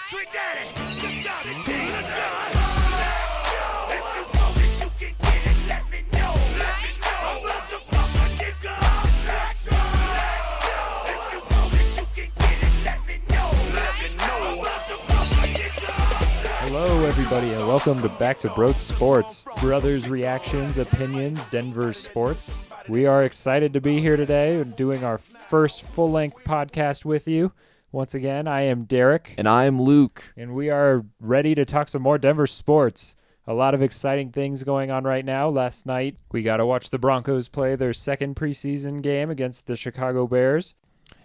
Trick Daddy, you got it, Dave. Let's go. If you want it, you can get it. Let me know. Let me know. I'm about to fuck a nigga up. Let's go. Let's go. If you want it, you can get it. Let me know. Let me know. I'm about to fuck a nigga up. Hello, everybody, and welcome to Back to Broad Sports. Brothers' reactions, opinions, Denver sports. We are excited to be here today doing our first full-length podcast with you. Once again, I am Derek. And I am Luke. And we are ready to talk some more Denver sports. A lot of exciting things going on right now. Last night, we got to watch the Broncos play their second preseason game against the Chicago Bears.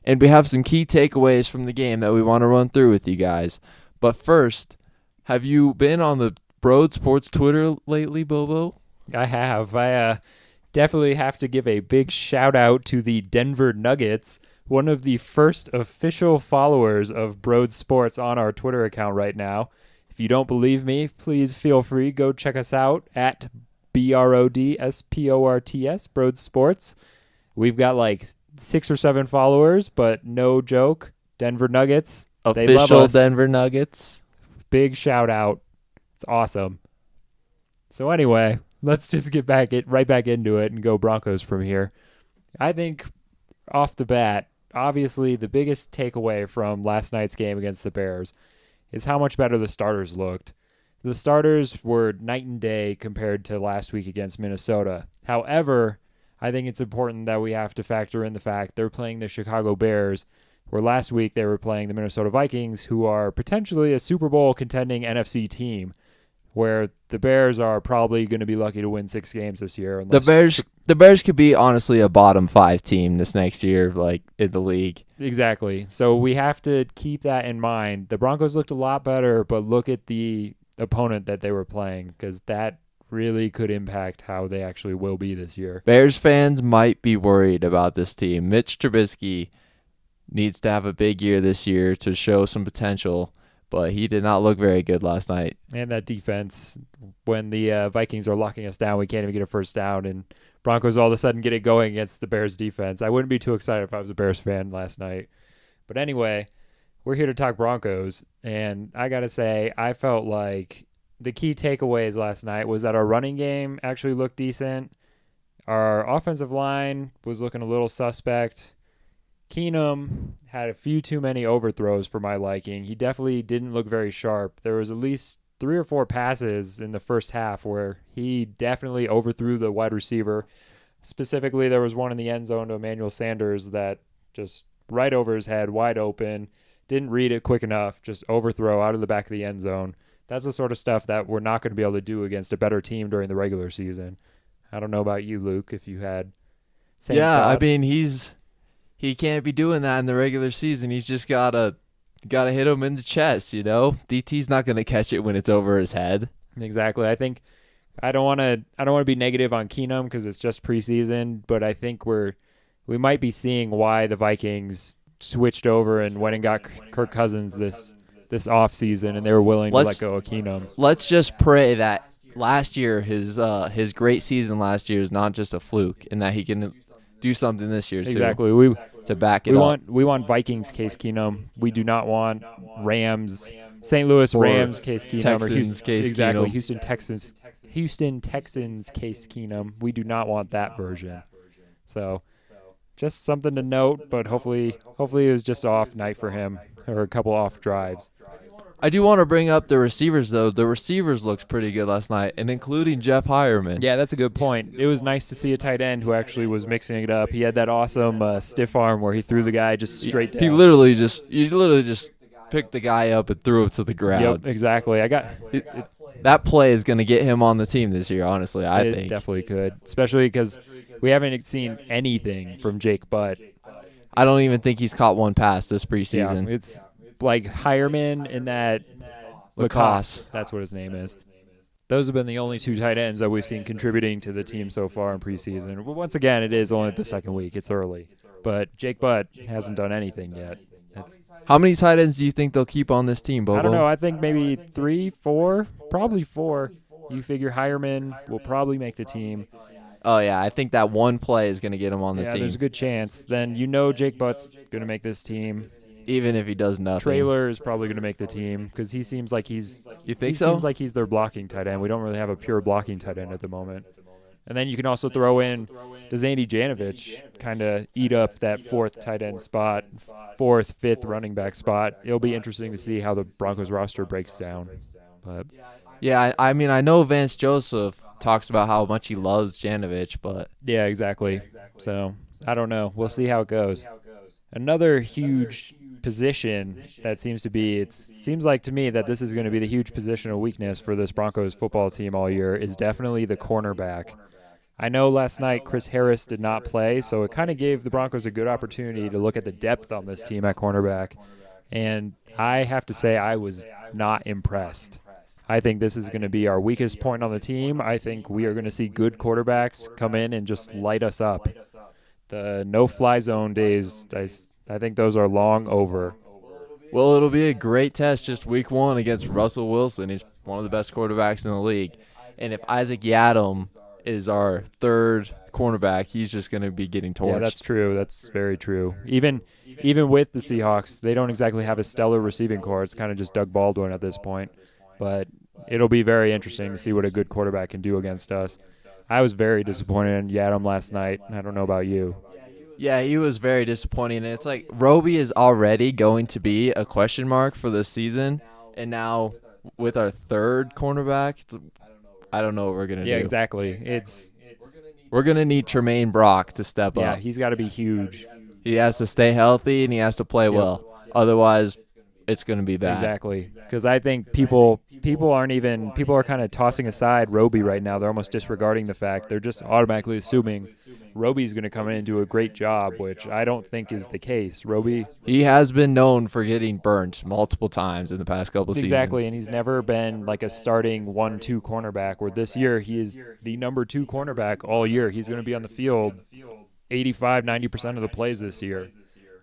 And we have some key takeaways from the game that we want to run through with you guys. But first, have you been on the Broad Sports Twitter lately, Bobo? I have. I definitely have to give a big shout out to the Denver Nuggets, one of the first official followers of Broad Sports on our Twitter account right now. If you don't believe me, please feel free. Go check us out at BRODSPORTS, Broad Sports. We've got like 6 or 7 followers, but no joke. Denver Nuggets. They love Official us. Denver Nuggets. Big shout out. It's awesome. So anyway, let's just get right back into it and go Broncos from here. I think off the bat, obviously the biggest takeaway from last night's game against the Bears is how much better the starters looked. The starters were night and day compared to last week against Minnesota. However, I think it's important that we have to factor in the fact they're playing the Chicago Bears, where last week they were playing the Minnesota Vikings, who are potentially a Super Bowl contending NFC team, where the Bears are probably going to be lucky to win 6 games this year. The Bears could be honestly a bottom 5 team this next year, like in the league. Exactly. So we have to keep that in mind. The Broncos looked a lot better, but look at the opponent that they were playing, because that really could impact how they actually will be this year. Bears fans might be worried about this team. Mitch Trubisky needs to have a big year this year to show some potential, but he did not look very good last night. And that defense, when the Vikings are locking us down, we can't even get a first down, and Broncos all of a sudden get it going against the Bears defense. I wouldn't be too excited if I was a Bears fan last night. But anyway, we're here to talk Broncos, and I got to say, I felt like the key takeaways last night was that our running game actually looked decent. Our offensive line was looking a little suspect. Keenum had a few too many overthrows for my liking. He definitely didn't look very sharp. There was at least 3 or 4 passes in the first half where he definitely overthrew the wide receiver. Specifically, there was one in the end zone to Emmanuel Sanders that just right over his head, wide open, didn't read it quick enough, just overthrow out of the back of the end zone. That's the sort of stuff that we're not going to be able to do against a better team during the regular season. I don't know about you, Luke, if you had same thoughts. I mean, he can't be doing that in the regular season. He's just gotta hit him in the chest, you know? DT's not gonna catch it when it's over his head. Exactly. I think I don't want to be negative on Keenum because it's just preseason, but I think we might be seeing why the Vikings switched over and went and got Kirk Cousins this offseason, and they were willing to let go of Keenum. Let's just pray that last year his great season last year is not just a fluke, and that he can do something this year too. Exactly. To back it up. We want Vikings Case Keenum. We do not want St. Louis Rams Case Keenum, Texans or Houston, Case exactly, Keenum. Houston Texans Case Keenum. We do not want that version. So just something to note, but hopefully it was just an off night for him, or a couple off drives. I do want to bring up the receivers, though. The receivers looked pretty good last night, and including Jeff Hireman. Yeah, that's a good point. It was nice to see a tight end who actually was mixing it up. He had that awesome stiff arm where he threw the guy just straight down. He literally just picked the guy up and threw him to the ground. Yep, exactly. That play is going to get him on the team this year, honestly, I think. It definitely could, especially because we haven't seen anything from Jake Butt. I don't even think he's caught one pass this preseason. Yeah, it's like Hireman and that Lacoste. That's what his name is. Those have been the only 2 tight ends that we've seen contributing to the team so far in preseason. Well, once again, it is only the second week. It's early. But Jake Butt hasn't done anything yet. How many tight ends do you think they'll keep on this team, Bobo? I don't know. I think maybe 3, 4, probably 4. You figure Hireman will probably make the team. Oh, yeah. I think that one play is going to get him on the team. Yeah, there's a good chance. Then Jake Butt's going to make this team. even if he does nothing. Traylor is probably going to make the team because he seems like he's. You think he so? seems like he's their blocking tight end. We don't really have a pure blocking tight end at the moment. And then you can also throw in, does Andy Janovich kind of eat up that fourth tight end spot, fourth, fifth running back spot? It'll be interesting to see how the Broncos roster breaks down. But Yeah, I mean, I know Vance Joseph talks about how much he loves Janovich, but yeah, exactly. So I don't know. We'll see how it goes. Another huge position that seems like to me that this is going to be the huge positional weakness for this Broncos football team all year is definitely the cornerback. I know last night Chris Harris did not play, so it kind of gave the Broncos a good opportunity to look at the depth on this team at cornerback. And I have to say I was not impressed. I think this is going to be our weakest point on the team. I think we are going to see good quarterbacks come in and just light us up. The no-fly zone days, I think those are long over. well, it'll be a great test just week 1 against Russell Wilson. He's one of the best quarterbacks in the league. And if Isaac Yiadom is our third cornerback, he's just going to be getting torched. Yeah, that's true. That's very true. Even with the Seahawks, they don't exactly have a stellar receiving corps. It's kind of just Doug Baldwin at this point. But it'll be very interesting to see what a good quarterback can do against us. I was very disappointed in Yiadom last night. I don't know about you. Yeah, he was very disappointing. And it's like Roby is already going to be a question mark for this season. And now with our third cornerback, I don't know what we're going to do. Yeah, exactly. We're going to need Tremaine Brock to step Yeah, up. he's got to be huge. He has to stay healthy and he has to play well. Otherwise, it's going to be bad. Exactly. Because I think people are kind of tossing aside Roby right now. They're almost disregarding the fact. They're just automatically assuming Roby's going to come in and do a great job, which I don't think is the case. Roby, He has been known for getting burnt multiple times in the past couple seasons. exactly, and he's never been like a starting 1-2 cornerback, where this year he is the number 2 cornerback all year. He's going to be on the field 85-90% of the plays this year.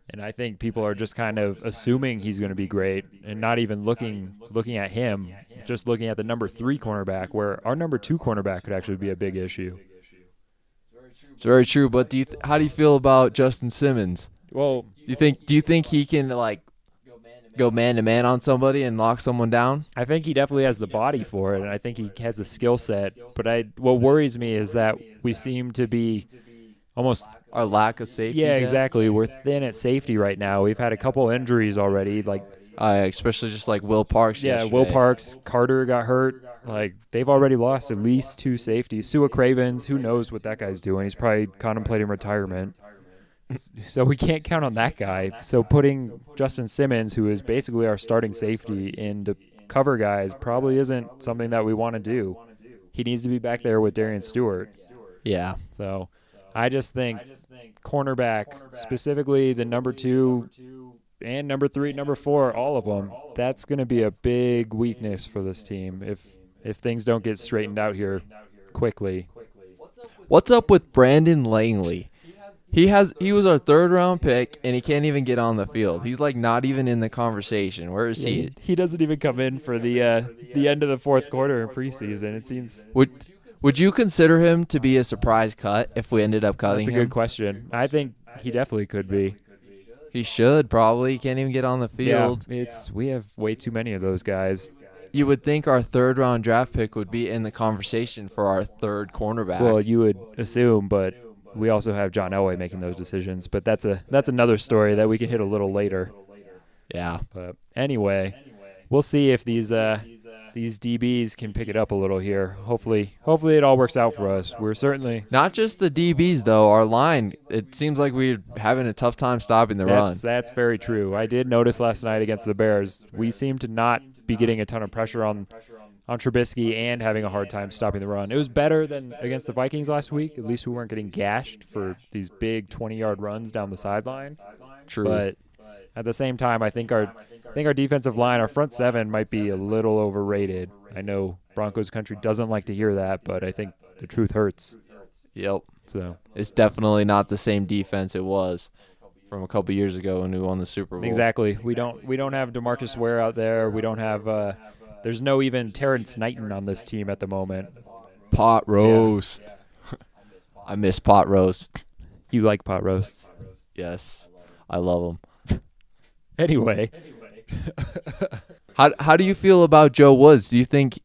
And I think people are just kind of assuming he's going to be great and not even looking at him, just looking at the number 3 cornerback, where our number 2 cornerback could actually be a big issue. It's very true, but how do you feel about Justin Simmons? Well, Do you think he can like go man to man on somebody and lock someone down? I think he definitely has the body for it, and I think he has the skill set. But what worries me is that we seem to be almost Our lack of safety. yeah, net? exactly. We're thin at safety right now. We've had a couple injuries already, like Especially just like Will Parks. yeah, yesterday. Will Parks, Carter got hurt. Like they've already lost at least 2 safeties. Sua Cravens, who knows what that guy's doing? He's probably contemplating retirement. So we can't count on that guy. So putting Justin Simmons, who is basically our starting safety, in to cover guys probably isn't something that we want to do. He needs to be back there with Darian Stewart. Yeah. So I just think cornerback, specifically the number 2 and number 3, number 4, all of them, that's going to be a big weakness for this team if things don't get straightened out here quickly. What's up with Brandon Langley? He was our 3rd round pick and he can't even get on the field. He's like not even in the conversation. Where is he? He doesn't even come in for the end of the 4th quarter in preseason. It seems Would you consider him to be a surprise cut if we ended up cutting that's a him? good question. I think he definitely could be. He should probably. He can't even get on the field. Yeah, we have way too many of those guys. You would think our 3rd round draft pick would be in the conversation for our 3rd cornerback. Well, you would assume, but we also have John Elway making those decisions. But that's another story that we can hit a little later. yeah. But anyway, we'll see if these DBs can pick it up a little here. Hopefully it all works out for us. We're certainly Not just the DBs though. Our line. It seems like we're having a tough time stopping the run. that's very true. I did notice last night against the Bears, we seem to not be getting a ton of pressure on Trubisky and having a hard time stopping the run. It was better than against the Vikings last week. At least we weren't getting gashed for these big 20-yard runs down the sideline. True. But at the same time, I think our defensive line, our front 7, might be a little overrated. I know Broncos country doesn't like to hear that, but I think the truth hurts. Yep. So It's definitely not the same defense it was from a couple years ago when we won the Super Bowl. exactly, we don't have DeMarcus Ware out there. We don't have. There's no even Terrence Knighton on this team at the moment. Pot roast. I miss pot roast. You like pot roasts? Yes. I love them. Anyway, How do you feel about Joe Woods? Do you think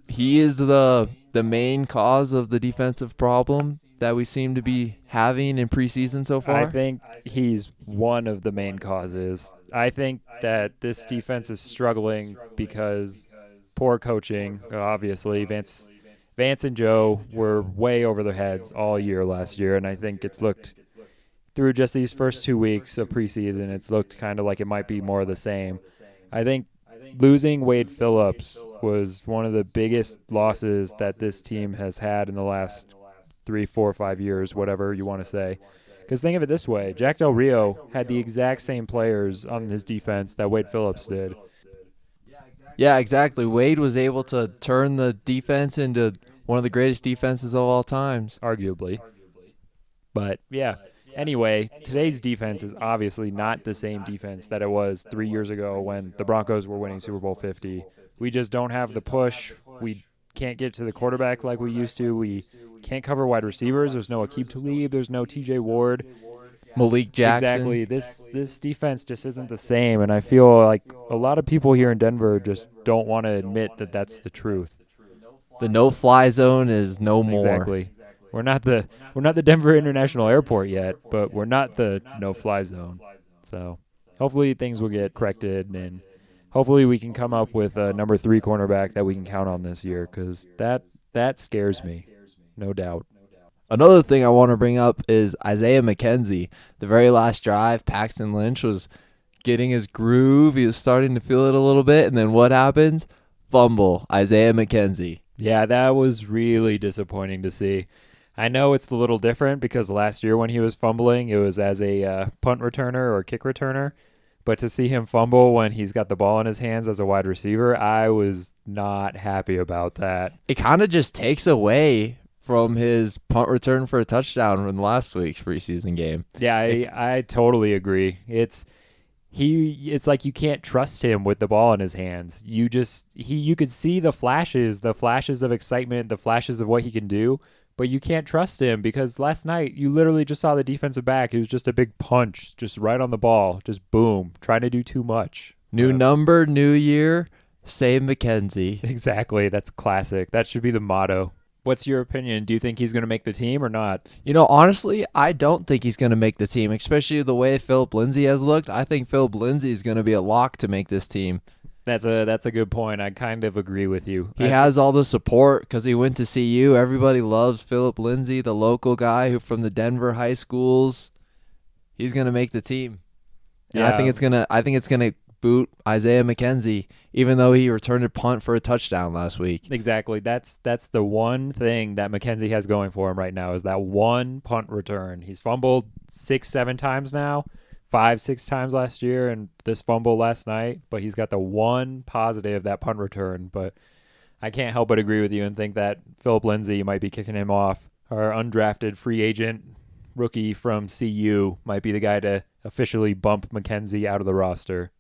he is the main cause of the defensive problem that we seem to be having in preseason so far? I think he's one of the main causes. I think that this defense is struggling because poor coaching. Obviously, Vance and Joe were way over their heads all year last year, and I think it's looked through just these first 2 weeks of preseason, it's looked kind of like it might be more of the same. I think losing Wade Phillips was one of the biggest losses that this team has had in the last 3, 4, 5 years, whatever you want to say. Because think of it this way, Jack Del Rio had the exact same players on his defense that Wade Phillips did. Yeah, exactly. Wade was able to turn the defense into one of the greatest defenses of all times. Arguably. But, yeah. Anyway, today's defense is obviously not the same defense that it was 3 years ago when the Broncos were winning Super Bowl 50. We just don't have the push. We can't get to the quarterback like we used to. We can't cover wide receivers. There's no Aqib Talib. There's no TJ Ward. Malik Jackson. Exactly. This defense just isn't the same, and I feel like a lot of people here in Denver just don't want to admit that that's the truth. The no-fly zone is no more. Exactly. We're not the Denver International Airport yet, but we're not the no-fly zone. So hopefully things will get corrected, and hopefully we can come up with a number 3 cornerback that we can count on this year, because that scares me, no doubt. Another thing I want to bring up is Isaiah McKenzie. The very last drive, Paxton Lynch was getting his groove. He was starting to feel it a little bit, and then what happens? Fumble, Isaiah McKenzie. Yeah, that was really disappointing to see. I know it's a little different because last year when he was fumbling, it was as a punt returner or kick returner. But to see him fumble when he's got the ball in his hands as a wide receiver, I was not happy about that. It kind of just takes away from his punt return for a touchdown in last week's preseason game. Yeah, I totally agree. It's like you can't trust him with the ball in his hands. You could see the flashes of excitement, the flashes of what he can do. But you can't trust him because last night you literally just saw the defensive back. It was just a big punch, just right on the ball, just boom, trying to do too much. New number, new year, save McKenzie. Exactly. That's classic. That should be the motto. What's your opinion? Do you think he's going to make the team or not? You know, honestly, I don't think he's going to make the team, especially the way Philip Lindsay has looked. I think Philip Lindsay is going to be a lock to make this team. That's a good point. I kind of agree with you. He has all the support because he went to CU. Everybody loves Philip Lindsay, the local guy who from the Denver high schools. He's gonna make the team, and Yeah. I think it's gonna boot Isaiah McKenzie, even though he returned a punt for a touchdown last week. Exactly. That's the one thing that McKenzie has going for him right now is that one punt return. He's fumbled 6-7 times now. 5-6 times last year and this fumble last night, but he's got the one positive, that punt return. But I can't help but agree with you and think that Philip Lindsay might be kicking him off. Our undrafted free agent rookie from CU might be the guy to officially bump McKenzie out of the roster.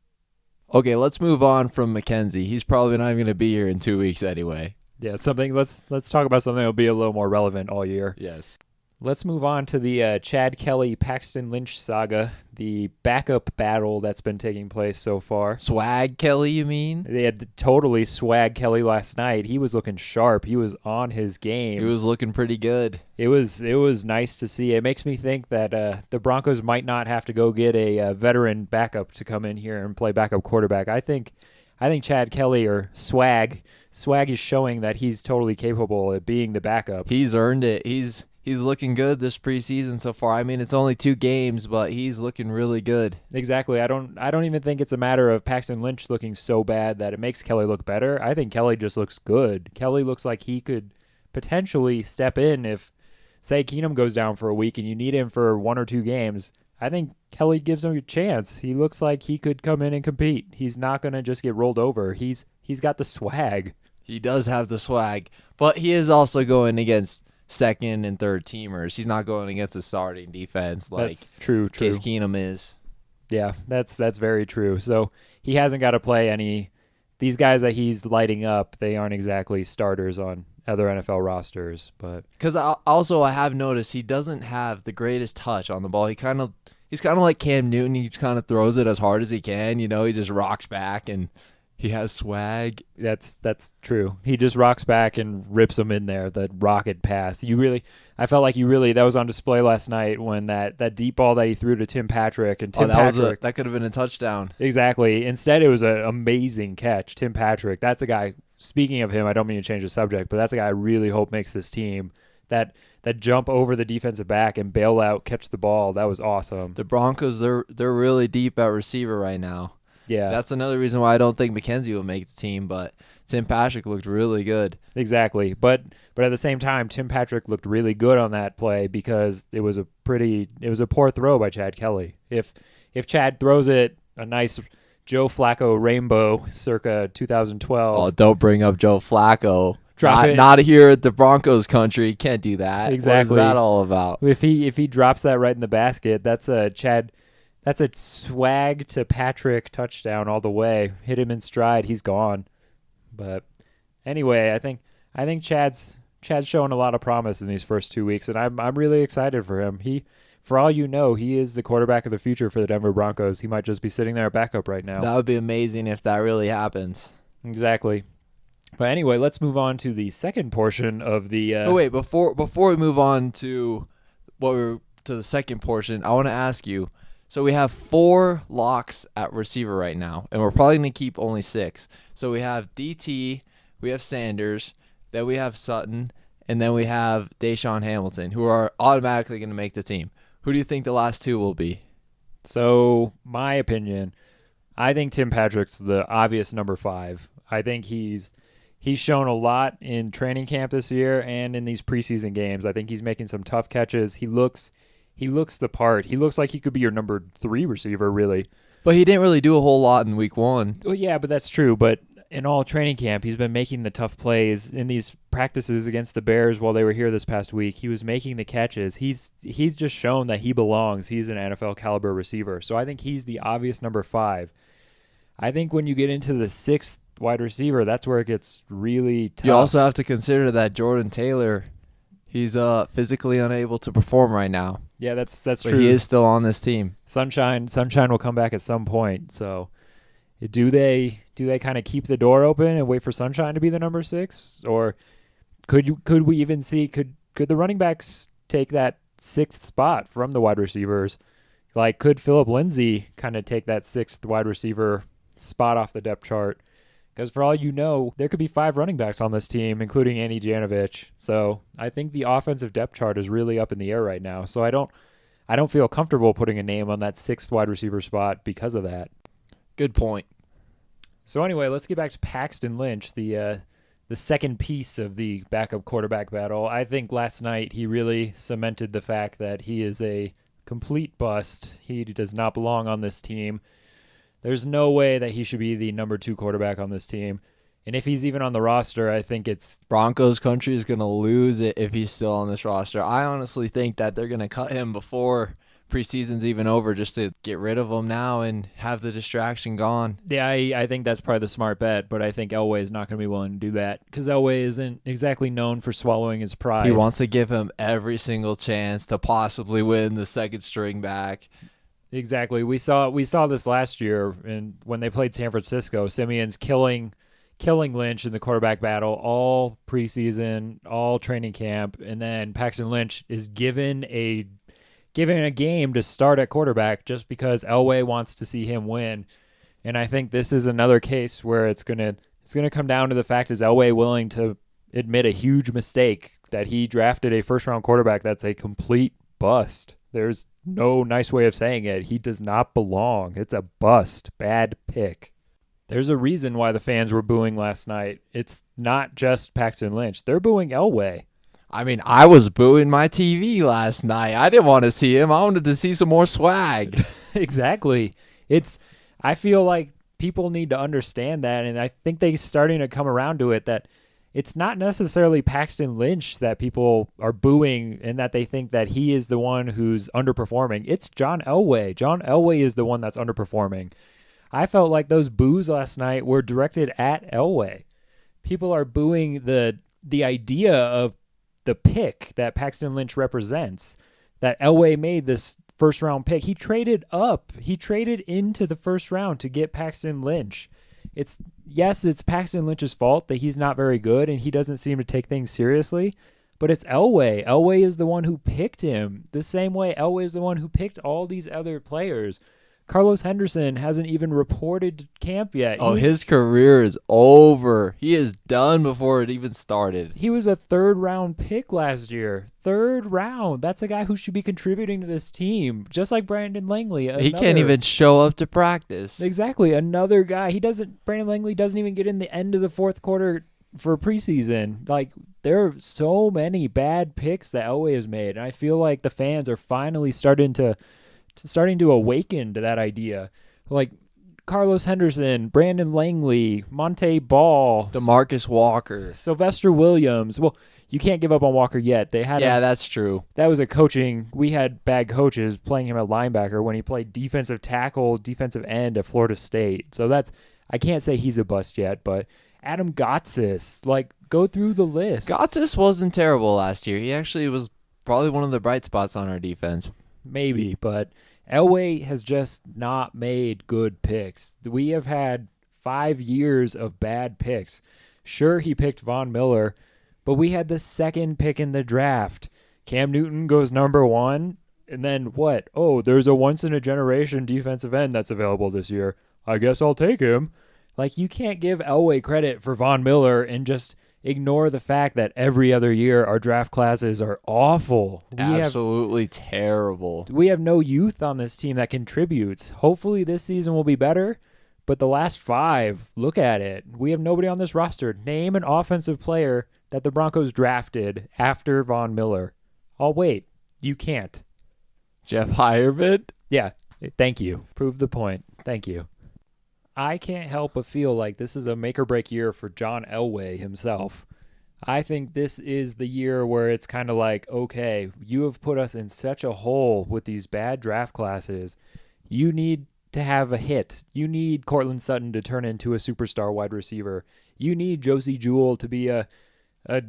Okay, let's move on from McKenzie. He's probably not even going to be here in 2 weeks anyway. Yeah, let's talk about something that'll be a little more relevant all year. Yes. Let's move on to the Chad Kelly, Paxton Lynch saga, the backup battle that's been taking place so far. Swag Kelly, you mean? They had totally swag Kelly last night. He was looking sharp. He was on his game. He was looking pretty good. It was nice to see. It makes me think that the Broncos might not have to go get a veteran backup to come in here and play backup quarterback. I think Chad Kelly or Swag is showing that he's totally capable of being the backup. He's earned it. He's looking good this preseason so far. I mean, it's only 2 games, but he's looking really good. Exactly. I don't even think it's a matter of Paxton Lynch looking so bad that it makes Kelly look better. I think Kelly just looks good. Kelly looks like he could potentially step in if, say, Keenum goes down for a week and you need him for 1 or 2 games. I think Kelly gives him a chance. He looks like he could come in and compete. He's not going to just get rolled over. He's got the swag. He does have the swag, but he is also going against second and third teamers. He's not going against the starting defense like That's true. Case Keenum is. Yeah, that's very true. So he hasn't got to play any. These guys that he's lighting up, they aren't exactly starters on other NFL rosters. But Because I have noticed he doesn't have the greatest touch on the ball. He he's kind of like Cam Newton. He just kind of throws it as hard as he can. You know, he just rocks back and he has swag. That's true. He just rocks back and rips them in there. The rocket pass. I felt like that was on display last night when that deep ball that he threw to Tim Patrick and that could have been a touchdown. Exactly. Instead, it was an amazing catch. Tim Patrick. That's a guy. Speaking of him, I don't mean to change the subject, but that's a guy I really hope makes this team. That jump over the defensive back and bail out, catch the ball. That was awesome. The Broncos, they're really deep at receiver right now. Yeah. That's another reason why I don't think McKenzie will make the team, but Tim Patrick looked really good. Exactly. But at the same time, Tim Patrick looked really good on that play because it was a poor throw by Chad Kelly. If Chad throws it a nice Joe Flacco rainbow circa 2012. Oh, don't bring up Joe Flacco. Drop it. Not here at the Broncos country. Can't do that. Exactly. What is that all about? If he drops that right in the basket, that's a swag to Patrick touchdown all the way. Hit him in stride, he's gone. But anyway, I think Chad's showing a lot of promise in these first 2 weeks, and I'm really excited for him. For all you know, he is the quarterback of the future for the Denver Broncos. He might just be sitting there at backup right now. That would be amazing if that really happens. Exactly. But anyway, let's move on to the second portion of the. Wait, before we move on to the second portion, I want to ask you. So we have 4 locks at receiver right now, and we're probably going to keep only 6. So we have DT, we have Sanders, then we have Sutton, and then we have Deshaun Hamilton, who are automatically going to make the team. Who do you think the last 2 will be? So my opinion, I think Tim Patrick's the obvious number 5. I think he's shown a lot in training camp this year and in these preseason games. I think he's making some tough catches. He looks the part. He looks like he could be your number 3 receiver, really. But he didn't really do a whole lot in week 1. Well, yeah, but that's true. But in all training camp, he's been making the tough plays in these practices against the Bears while they were here this past week. He was making the catches. He's just shown that he belongs. He's an NFL caliber receiver. So I think he's the obvious number 5. I think when you get into the 6th wide receiver, that's where it gets really tough. You also have to consider that Jordan Taylor, he's physically unable to perform right now. Yeah, that's but true. He is still on this team. Sunshine will come back at some point. So do they kind of keep the door open and wait for Sunshine to be the number 6, or could we even see could the running backs take that 6th spot from the wide receivers? Like, could Phillip Lindsay kind of take that 6th wide receiver spot off the depth chart? Because for all you know, there could be 5 running backs on this team, including Andy Janovich. So I think the offensive depth chart is really up in the air right now. So I don't feel comfortable putting a name on that 6th wide receiver spot because of that. Good point. So anyway, let's get back to Paxton Lynch, the second piece of the backup quarterback battle. I think last night he really cemented the fact that he is a complete bust. He does not belong on this team. There's no way that he should be the number 2 quarterback on this team. And if he's even on the roster, I think it's... Broncos country is going to lose it if he's still on this roster. I honestly think that they're going to cut him before preseason's even over just to get rid of him now and have the distraction gone. Yeah, I think that's probably the smart bet, but I think Elway is not going to be willing to do that because Elway isn't exactly known for swallowing his pride. He wants to give him every single chance to possibly win the second string back. Exactly. We saw this last year, and when they played San Francisco, Simeon's killing Lynch in the quarterback battle all preseason, all training camp, and then Paxton Lynch is given a game to start at quarterback just because Elway wants to see him win. And I think this is another case where it's gonna come down to the fact, is Elway willing to admit a huge mistake that he drafted a first-round quarterback that's a complete bust. There's no nice way of saying it. He does not belong. It's a bust. Bad pick. There's a reason why the fans were booing last night. It's not just Paxton Lynch. They're booing Elway. I mean, I was booing my TV last night. I didn't want to see him. I wanted to see some more swag. Exactly. I feel like people need to understand that, and I think they're starting to come around to it, that it's not necessarily Paxton Lynch that people are booing and that they think that he is the one who's underperforming. It's John Elway. John Elway is the one that's underperforming. I felt like those boos last night were directed at Elway. People are booing the idea of the pick that Paxton Lynch represents, that Elway made this first round pick. He traded up. He traded into the first round to get Paxton Lynch. It's Paxton Lynch's fault that he's not very good and he doesn't seem to take things seriously. But it's Elway. Elway is the one who picked him. The same way Elway is the one who picked all these other players. Carlos Henderson hasn't even reported to camp yet. His career is over. He is done before it even started. He was a third-round pick last year. Third round. That's a guy who should be contributing to this team, just like Brandon Langley. He can't even show up to practice. Exactly. Another guy. Brandon Langley doesn't even get in the end of the fourth quarter for preseason. Like, there are so many bad picks that Elway has made, and I feel like the fans are finally starting to awaken to that idea. Like Carlos Henderson, Brandon Langley, Monte Ball, DeMarcus Walker, Sylvester Williams. Well, you can't give up on Walker yet. That's true. That was a coaching. We had bad coaches playing him at linebacker when he played defensive tackle, defensive end at Florida State. So I can't say he's a bust yet, but Adam Gotsis, like, go through the list. Gotsis wasn't terrible last year. He actually was probably one of the bright spots on our defense. Maybe, but Elway has just not made good picks. We have had 5 years of bad picks. Sure, he picked Von Miller, but we had the second pick in the draft. Cam Newton goes number 1, and then what? Oh, there's a once-in-a-generation defensive end that's available this year. I guess I'll take him. Like, you can't give Elway credit for Von Miller and just ignore the fact that every other year our draft classes are awful. Absolutely terrible. We have no youth on this team that contributes. Hopefully this season will be better, but the last 5, look at it. We have nobody on this roster. Name an offensive player that the Broncos drafted after Von Miller. I'll wait. You can't. Jeff Heuerman? Yeah, thank you. Prove the point. Thank you. I can't help but feel like this is a make-or-break year for John Elway himself. I think this is the year where it's kind of like, okay, you have put us in such a hole with these bad draft classes. You need to have a hit. You need Cortland Sutton to turn into a superstar wide receiver. You need Josie Jewell to be a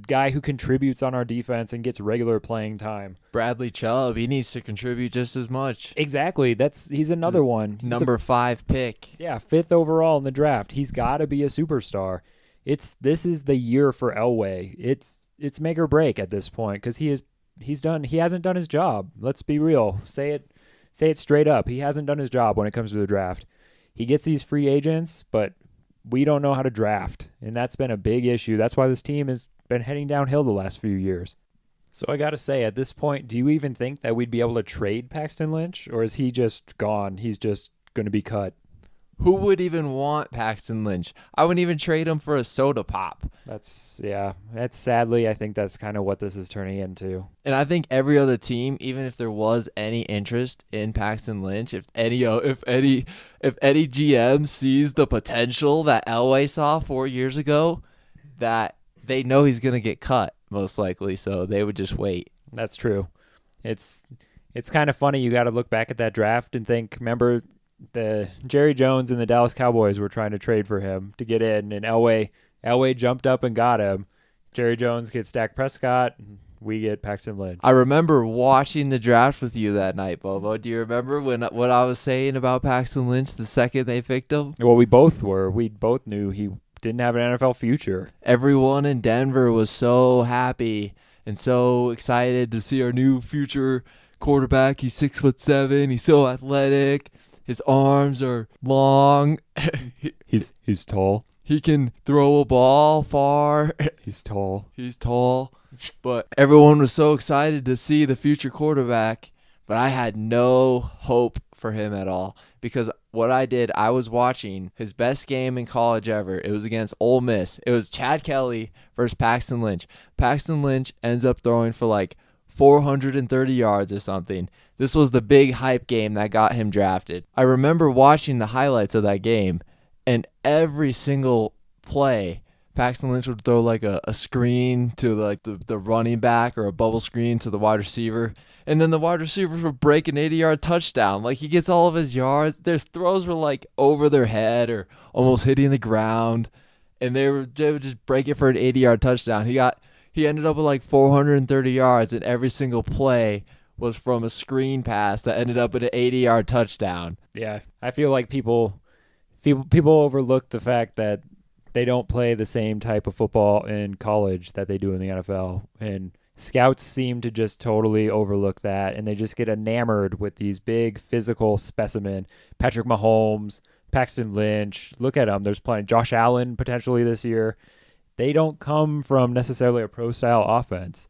guy who contributes on our defense and gets regular playing time. Bradley Chubb, he needs to contribute just as much. Exactly. He's another one. Number 5 pick. Yeah, 5th overall in the draft. He's got to be a superstar. This is the year for Elway. It's make or break at this point because he hasn't done his job. Let's be real. Say it straight up. He hasn't done his job when it comes to the draft. He gets these free agents, but we don't know how to draft, and that's been a big issue. That's why this team has been heading downhill the last few years. So I got to say, at this point, do you even think that we'd be able to trade Paxton Lynch, or is he just gone? He's just going to be cut. Who would even want Paxton Lynch? I wouldn't even trade him for a soda pop. That's sadly, I think that's kind of what this is turning into. And I think every other team, even if there was any interest in Paxton Lynch, if any GM sees the potential that Elway saw 4 years ago, that they know he's going to get cut most likely, so they would just wait. That's true. It's kind of funny. You got to look back at that draft and think, remember the Jerry Jones and the Dallas Cowboys were trying to trade for him to get in, and Elway jumped up and got him. Jerry Jones gets Dak Prescott, and we get Paxton Lynch. I remember watching the draft with you that night, Bobo. Do you remember what I was saying about Paxton Lynch the second they picked him? Well, we both were. We both knew he didn't have an NFL future. Everyone in Denver was so happy and so excited to see our new future quarterback. He's 6'7". He's so athletic. His arms are long. He's tall. He can throw a ball far. He's tall. He's tall. But everyone was so excited to see the future quarterback. But I had no hope for him at all. Because what I did, I was watching his best game in college ever. It was against Ole Miss. It was Chad Kelly versus Paxton Lynch. Paxton Lynch ends up throwing for like 430 yards or something. This was the big hype game that got him drafted. I remember watching the highlights of that game, and every single play, Paxton Lynch would throw like a screen to like the running back or a bubble screen to the wide receiver, and then the wide receivers would break an 80-yard touchdown. Like, he gets all of his yards. Their throws were like over their head or almost hitting the ground, and they would just break it for an 80-yard touchdown. He ended up with like 430 yards, and every single play was from a screen pass that ended up in an 80-yard touchdown. Yeah, I feel like people overlook the fact that they don't play the same type of football in college that they do in the NFL, and scouts seem to just totally overlook that, and they just get enamored with these big physical specimen. Patrick Mahomes, Paxton Lynch, look at them. There's plenty. Josh Allen potentially this year. They don't come from necessarily a pro-style offense,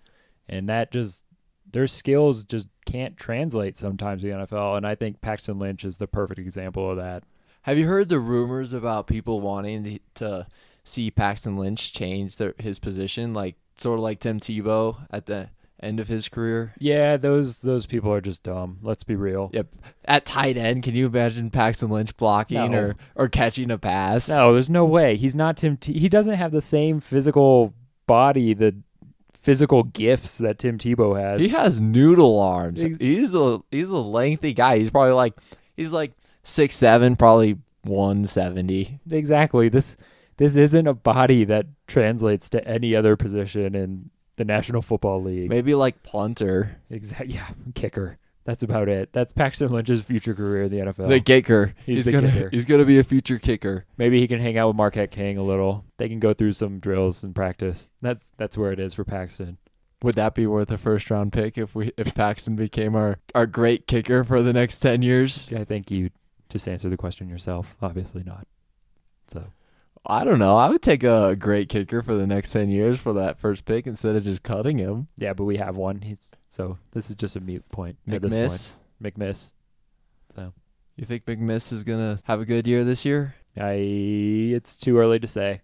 and that just their skills just can't translate sometimes in the NFL, and I think Paxton Lynch is the perfect example of that. Have you heard the rumors about people wanting to see Paxton Lynch change his position, like sort of like Tim Tebow at the end of his career? Yeah, those people are just dumb. Let's be real. Yep. At tight end, can you imagine Paxton Lynch blocking No. or catching a pass? No, there's no way. He's not he doesn't have the same physical body, the physical gifts that Tim Tebow has. He has noodle arms. Ex- He's a lengthy guy. He's like 6'7", probably 170. Exactly. This isn't a body that translates to any other position in the National Football League. Maybe like punter. Exactly. Yeah, kicker. That's about it. That's Paxton Lynch's future career in the NFL. The kicker. He's the kicker. He's gonna be a future kicker. Maybe he can hang out with Marquette King a little. They can go through some drills and practice. That's where it is for Paxton. Would that be worth a first round pick if Paxton became our great kicker for the next 10 years? I think you just answered the question yourself. Obviously not. So I don't know. I would take a great kicker for the next 10 years for that first pick instead of just cutting him. yeah, but we have one. So this is just a mute point at this McMiss. point. McMiss. So You think McMiss is gonna have a good year this year? it's too early to say.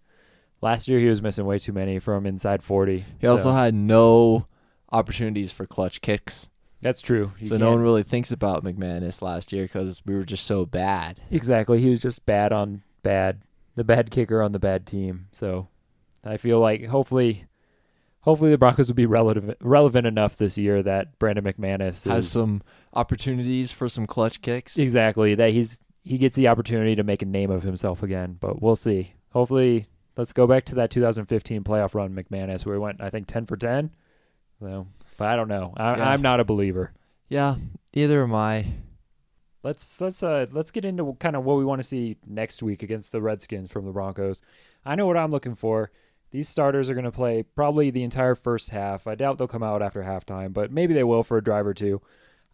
Last year he was missing way too many from inside 40. He also had no opportunities for clutch kicks. That's true. So no one really thinks about McManus last year because we were just so bad. Exactly. He was just bad on bad. The bad kicker on the bad team. So I feel like hopefully the Broncos will be relevant enough this year that Brandon McManus Has some opportunities for some clutch kicks. exactly that he gets the opportunity to make a name of himself again. But we'll see. Hopefully, let's go back to that 2015 playoff run, McManus, where he went, I think, 10 for 10. So, but I don't know. Yeah. I'm not a believer. Yeah, either am I. Let's get into kind of what we want to see next week against the Redskins from the Broncos. I know what I'm looking for. These starters are going to play probably the entire first half. I doubt they'll come out after halftime, but maybe they will for a drive or two.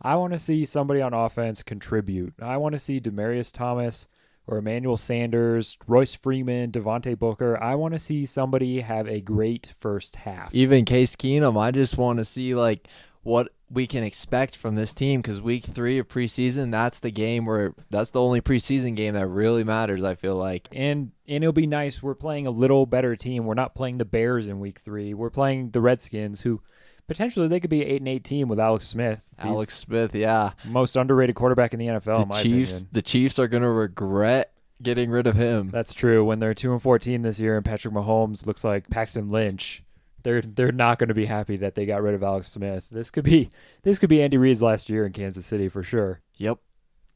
I want to see somebody on offense contribute. I want to see Demaryius Thomas or Emmanuel Sanders, Royce Freeman, Devontae Booker. I want to see somebody have a great first half. Even Case Keenum, I just want to see like what we can expect from this team because week 3 of preseason, that's the only preseason game that really matters, I feel like. And it'll be nice. We're playing a little better team. We're not playing the Bears in week 3. We're playing the Redskins, who potentially they could be an 8-8 team with Alex Smith. Alex Smith, yeah. Most underrated quarterback in the NFL, in my opinion. The Chiefs are going to regret getting rid of him. That's true. When they're 2-14 this year and Patrick Mahomes looks like Paxton Lynch, they're not going to be happy that they got rid of Alex Smith. This could be Andy Reid's last year in Kansas City for sure. Yep.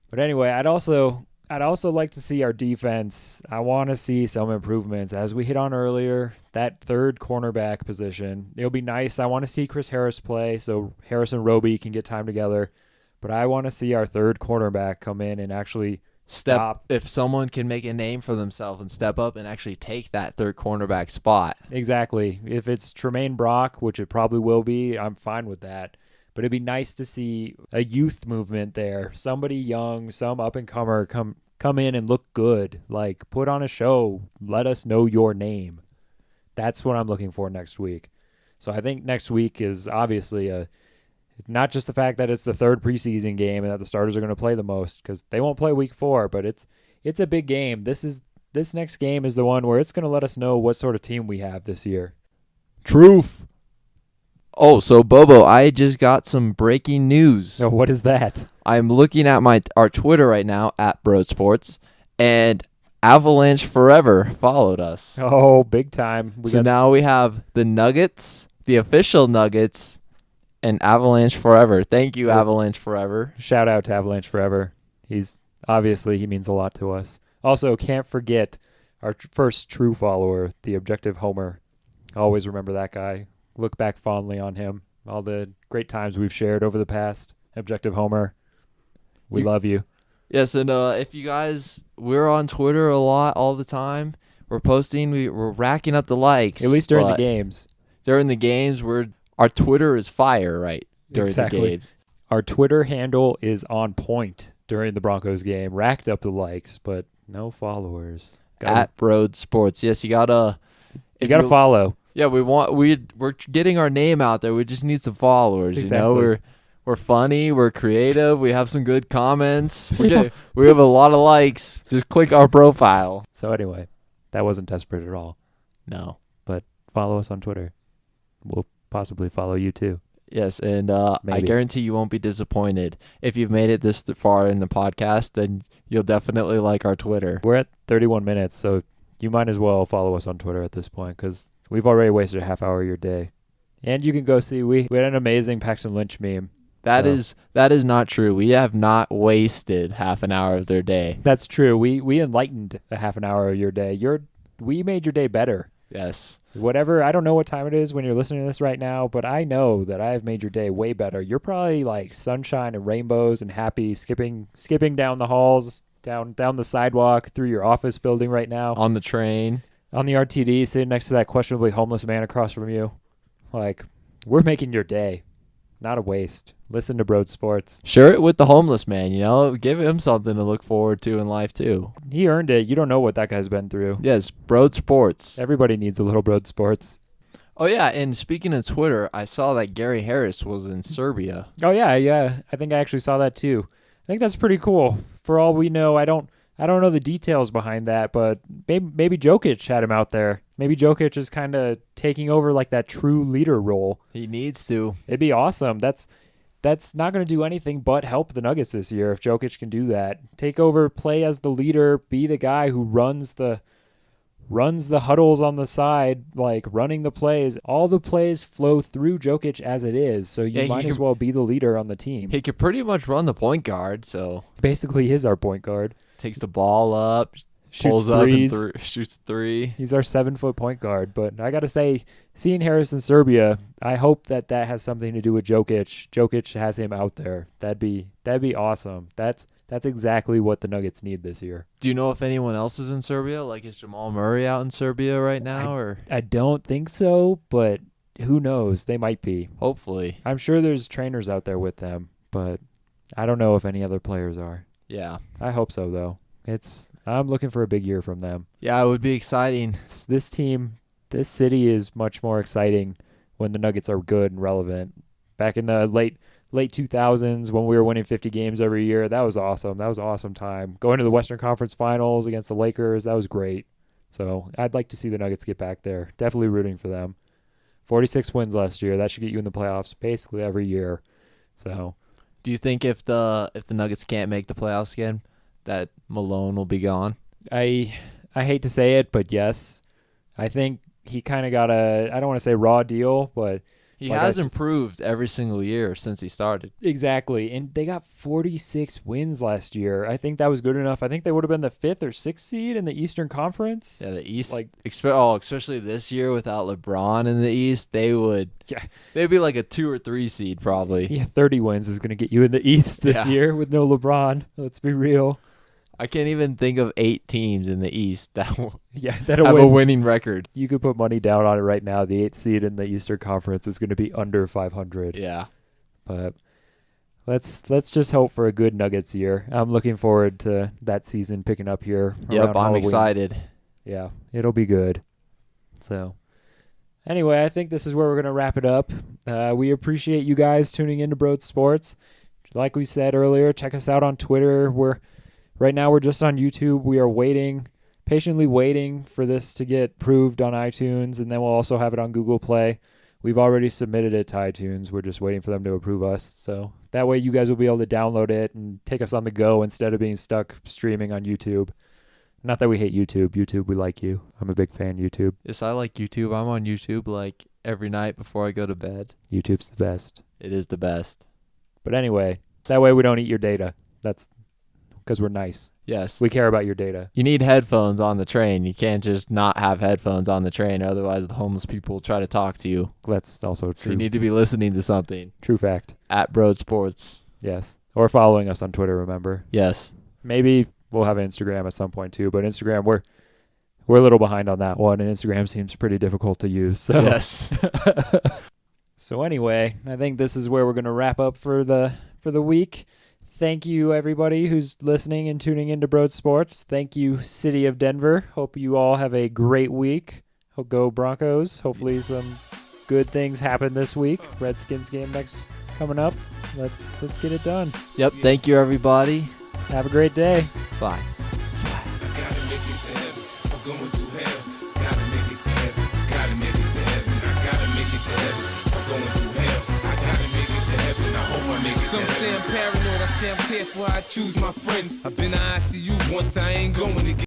But anyway, I'd also like to see our defense. I want to see some improvements. As we hit on earlier, that third cornerback position, it'll be nice. I want to see Chris Harris play so Harris and Roby can get time together. But I want to see our third cornerback come in and actually stop. If someone can make a name for themselves and step up and actually take that third cornerback spot. Exactly. If it's Tremaine Brock, which it probably will be, I'm fine with that. But it'd be nice to see a youth movement there. Somebody young, some up-and-comer come in and look good. Like, put on a show. Let us know your name. That's what I'm looking for next week. So I think next week is obviously not just the fact that it's the third preseason game and that the starters are going to play the most, because they won't play week 4, but it's a big game. This next game is the one where it's going to let us know what sort of team we have this year. Truth. Oh, so Bobo, I just got some breaking news. So what is that? I'm looking at our Twitter right now at Broad Sports, and Avalanche Forever followed us. Oh, big time. Now we have the Nuggets, the official Nuggets, and Avalanche Forever. Thank you, Avalanche Forever. Shout out to Avalanche Forever. He means a lot to us. Also, can't forget our first true follower, the Objective Homer. Always remember that guy. Look back fondly on him. all the great times we've shared over the past. Objective Homer, we You- love you. Yes, and if you guys, we're on Twitter a lot all the time. We're posting. We're racking up the likes. At least during the but games. During the games, our Twitter is fire right during Exactly. the games. Our Twitter handle is on point during the Broncos game. Racked up the likes, but no followers. At Broad Sports. Yes, you gotta. You got to follow. Yeah, we're getting our name out there. We just need some followers. You know, Exactly. we're funny. We're creative. We have some good comments. We have a lot of likes. Just click our profile. So anyway, that wasn't desperate at all. No. Follow us on Twitter. We'll possibly follow you too. Yes, and I Maybe. guarantee you won't be disappointed. If you've made it this far in the podcast, then you'll definitely like our Twitter. We're at 31 minutes, so you might as well follow us on Twitter at this point because we've already wasted a half hour of your day. And you can go see, we had an amazing Paxton Lynch meme. That So- is not true. We have not wasted half an hour of their day. That's true. We enlightened a half an hour of your day. We made your day better. Yes. Whatever, I don't know what time it is when you're listening to this right now, but I know that I have made your day way better. You're probably like sunshine and rainbows and happy, skipping down the halls, down the sidewalk, through your office building right now, On the train. on the RTD, sitting next to that questionably homeless man across from you. Like, we're making your day. Not a waste. Listen to Broad Sports. Share it with the homeless man, you know? Give him something to look forward to in life, too. He earned it. You don't know what that guy's been through. Yes, Broad Sports. Everybody needs a little Broad Sports. Oh, yeah, and speaking of Twitter, I saw that Gary Harris was in Serbia. Oh yeah. I think I actually saw that too. I think that's pretty cool. For all we know, I don't know the details behind that, but maybe Jokic had him out there. Maybe Jokic is kind of taking over like that true leader role. He needs to. It'd be awesome. That's not going to do anything but help the Nuggets this year if Jokic can do that. Take over, play as the leader, be the guy who runs the huddles on the side, like running the plays. All the plays flow through Jokic as it is, so you Yeah, might as well be the leader on the team. He could pretty much run the point guard, so Basically, he's our point guard. takes the ball up, Shoots pulls threes. up and shoots three. He's our 7-foot point guard. But I got to say, seeing Harris in Serbia, I hope that has something to do with Jokic. Jokic has him out there. That'd be awesome. That's exactly what the Nuggets need this year. Do you know if anyone else is in Serbia? Like, is Jamal Murray out in Serbia right now, or I don't think so, but who knows? They might be. hopefully? I'm sure there's trainers out there with them, but I don't know if any other players are. Yeah. I hope so, though. I'm looking for a big year from them. Yeah, it would be exciting. This team, this city is much more exciting when the Nuggets are good and relevant. Back in the late 2000s when we were winning 50 games every year, that was awesome. That was an awesome time. Going to the Western Conference Finals against the Lakers, that was great. So I'd like to see the Nuggets get back there. Definitely rooting for them. 46 wins last year. That should get you in the playoffs basically every year. So Do you think if the Nuggets can't make the playoffs again, that Malone will be gone? I hate to say it, but yes. I think he kind of got I don't want to say raw deal, but He Like has I s- improved every single year since he started. exactly. And they got 46 wins last year. I think that was good enough. I think they would have been the 5th or 6th seed in the Eastern Conference. Yeah, the East, Like- especially this year without LeBron in the East, they'd be like a 2 or 3 seed probably. Yeah, 30 wins is going to get you in the East this Yeah. year with no LeBron. Let's be real. I can't even think of 8 teams in the East that will Yeah, that'll have win. a winning record. You could put money down on it right now. The 8th seed in the Eastern Conference is going to be under 500. Yeah. But let's just hope for a good Nuggets year. I'm looking forward to that season picking up here. Yep, around I'm Halloween. excited. Yeah, it'll be good. So, anyway, I think this is where we're going to wrap it up. We appreciate you guys tuning into Broad Sports. Like we said earlier, check us out on Twitter. Right now we're just on YouTube. We are patiently waiting for this to get approved on iTunes, and then we'll also have it on Google Play. We've already submitted it to iTunes. We're just waiting for them to approve us. So that way you guys will be able to download it and take us on the go instead of being stuck streaming on YouTube. Not that we hate YouTube. YouTube, we like you. I'm a big fan of YouTube. Yes, I like YouTube. I'm on YouTube like every night before I go to bed. YouTube's the best. It is the best. But anyway, that way we don't eat your data. because we're nice. Yes. We care about your data. You need headphones on the train. You can't just not have headphones on the train. Otherwise, the homeless people will try to talk to you. That's also So true. you need to be listening to something. True fact. At Broad Sports. Yes. Or following us on Twitter, remember? Yes. Maybe we'll have an Instagram at some point too, but Instagram, we're a little behind on that one, and Instagram seems pretty difficult to use. So. Yes. So anyway, I think this is where we're going to wrap up for the week. Thank you, everybody who's listening and tuning into Broad Sports. Thank you, City of Denver. Hope you all have a great week. Go Broncos. Hopefully some good things happen this week. Redskins game next coming up. Let's get it done. Yep. Thank you, everybody. Have a great day. Bye. I gotta make it to heaven. I'm going through hell. Gotta make it to heaven. Gotta make it to heaven. I gotta make it to heaven. I'm going through hell. I gotta make it to heaven. I hope I make it to heaven. Some say I'm paranoid. I say I'm careful. I choose my friends. I've been to ICU once. I ain't going again.